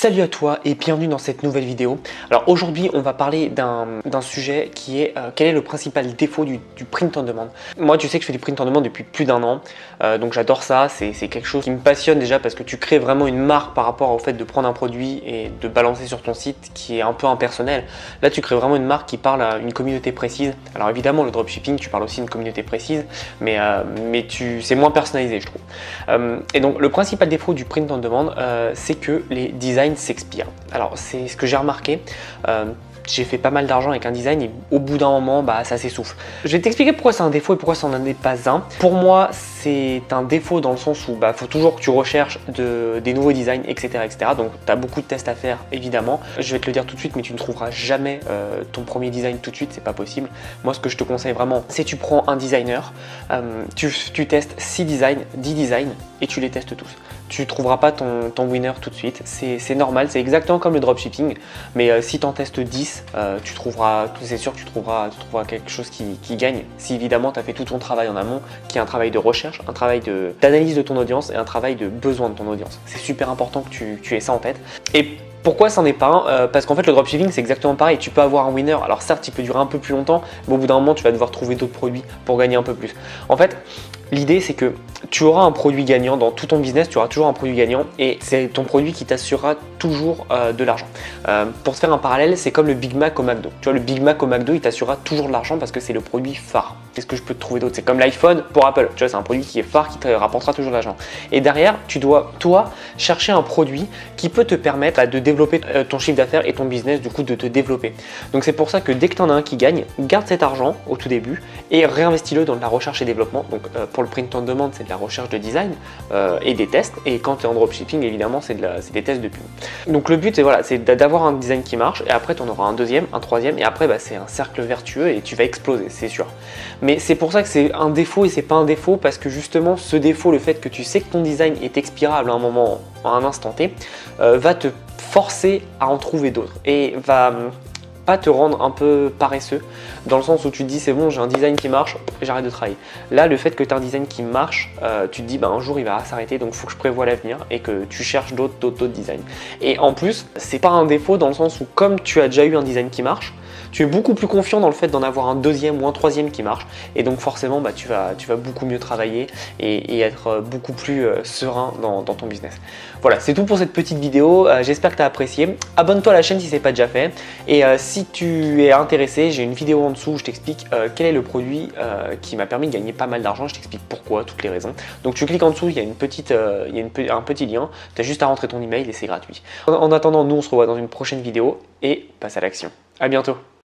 Salut à toi et bienvenue dans cette nouvelle vidéo. Alors aujourd'hui on va parler d'un sujet qui est quel est le principal défaut du print on demand. Moi tu sais que je fais du print on demand depuis plus d'un an, donc j'adore ça, c'est quelque chose qui me passionne déjà parce que tu crées vraiment une marque par rapport au fait de prendre un produit et de balancer sur ton site qui est un peu impersonnel. Là tu crées vraiment une marque qui parle à une communauté précise. Alors évidemment le dropshipping tu parles aussi d'une communauté précise, mais c'est moins personnalisé je trouve. Et donc le principal défaut du print on demand c'est que les designs s'expirent. Alors c'est ce que j'ai remarqué. J'ai fait pas mal d'argent avec un design et au bout d'un moment, ça s'essouffle. Je vais t'expliquer pourquoi c'est un défaut et pourquoi ça n'en est pas un. Pour moi, c'est un défaut dans le sens où faut toujours que tu recherches des nouveaux designs, etc. Donc, tu as beaucoup de tests à faire, évidemment. Je vais te le dire tout de suite, mais tu ne trouveras jamais ton premier design tout de suite, c'est pas possible. Moi, ce que je te conseille vraiment, c'est tu prends un designer, tu testes 6 designs, 10 designs et tu les testes tous. Tu trouveras pas ton winner tout de suite, c'est normal, c'est exactement comme le dropshipping, mais si tu en testes 10, tu trouveras, c'est sûr que tu trouveras quelque chose qui gagne, si évidemment tu as fait tout ton travail en amont, qui est un travail de recherche, un travail d'analyse de ton audience et un travail de besoin de ton audience. C'est super important que tu aies ça en tête. Et pourquoi c'en est pas un? Parce qu'en fait le dropshipping c'est exactement pareil, tu peux avoir un winner, alors certes il peut durer un peu plus longtemps, mais au bout d'un moment tu vas devoir trouver d'autres produits pour gagner un peu plus. En fait, l'idée c'est que tu auras un produit gagnant dans tout ton business, tu auras toujours un produit gagnant et c'est ton produit qui t'assurera toujours de l'argent. Pour te faire un parallèle, c'est comme le Big Mac au McDo. Tu vois, le Big Mac au McDo, il t'assurera toujours de l'argent parce que c'est le produit phare. Qu'est-ce que je peux te trouver d'autre? C'est comme l'iPhone pour Apple. Tu vois, c'est un produit qui est phare, qui te rapportera toujours de l'argent. Et derrière, tu dois, toi, chercher un produit qui peut te permettre de développer ton chiffre d'affaires et ton business, du coup, de te développer. Donc c'est pour ça que dès que tu en as un qui gagne, garde cet argent au tout début et réinvestis-le dans de la recherche et développement. Donc pour le print on demand, c'est de la recherche de design et des tests. Et quand tu es en dropshipping, évidemment, c'est des tests de pub. Donc le but, c'est d'avoir un design qui marche et après, tu en auras un deuxième, un troisième et après, c'est un cercle vertueux et tu vas exploser, c'est sûr. Mais c'est pour ça que c'est un défaut et c'est pas un défaut parce que justement, ce défaut, le fait que tu sais que ton design est expirable à un moment, à un instant T, va te forcer à en trouver d'autres et va pas te rendre un peu paresseux dans le sens où tu te dis c'est bon, j'ai un design qui marche, j'arrête de travailler. Là, le fait que tu as un design qui marche, tu te dis un jour il va s'arrêter, donc il faut que je prévoie l'avenir et que tu cherches d'autres designs. Et en plus, c'est pas un défaut dans le sens où comme tu as déjà eu un design qui marche, tu es beaucoup plus confiant dans le fait d'en avoir un deuxième ou un troisième qui marche et donc forcément tu vas beaucoup mieux travailler et être beaucoup plus serein dans ton business. Voilà, c'est tout pour cette petite vidéo, j'espère que tu as apprécié. Abonne-toi à la chaîne si ce n'est pas déjà fait et si tu es intéressé, j'ai une vidéo en dessous où je t'explique quel est le produit qui m'a permis de gagner pas mal d'argent, je t'explique pourquoi, toutes les raisons. Donc tu cliques en dessous, il y a un petit lien, tu as juste à rentrer ton email et c'est gratuit. En attendant, nous on se revoit dans une prochaine vidéo et passe à l'action. À bientôt.